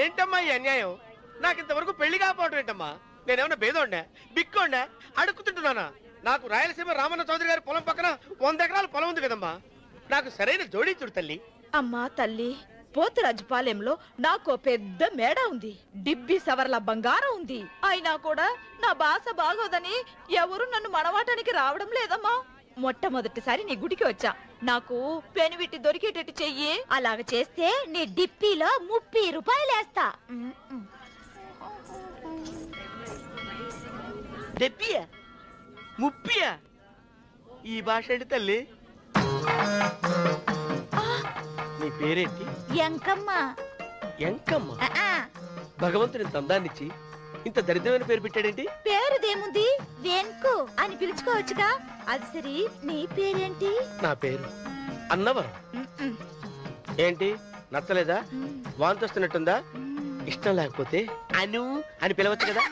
ఏంటమ్మా ఈ అన్యాయం? నాకు ఇంతవరకు పెళ్లి కాకపోవడం ఏంటమ్మా? నేనేమన్నా బేదోండా బిక్కోండా అడుక్కుతుంటున్నానా? నాకు రాయలసీమ రామన్న చౌదరి గారి పొలం పక్కన 100 ఎకరాల పొలం ఉంది కదమ్మా. నాకు సరైన జోడీ చూడు తల్లి. అమ్మా తల్లి, పోతురాజుపాలెంలో నాకు పెద్ద మేడ ఉంది, డిబ్బి సవర్ల బంగారం ఉంది. అయినా కూడా నా భాష బాగోదని ఎవరు నన్ను మనవాటానికి రావడం లేదమ్మా. మొట్టమొదటిసారి నీ గుడికి వచ్చా. నాకు పెనివిట్టి దొరికేటట్టు చెయ్యి. అలాగ చేస్తే నీ డిప్పిలో 30 రూపాయలు వేస్తా. డెబ్బియా 30? ఈ భాష ఏంటి తల్లి? నీ పేరేంటి? ఎంకమ్మ. ఎంకమ్మ? భగవంతుని తందాన్నిచ్చి ఇంత దరిద్రమైన పేరు పెట్టాడేంటి? పేరుదేముంది, వెంకు అని పిలుచుకోవచ్చుగా. అది సరి, నీ పేరేంటి? నా పేరు అన్నవరం. ఏంటి నచ్చలేదా? వాంతొస్తున్నట్టుందా? ఇష్టం లేకపోతే అను అని పిలవచ్చు కదా.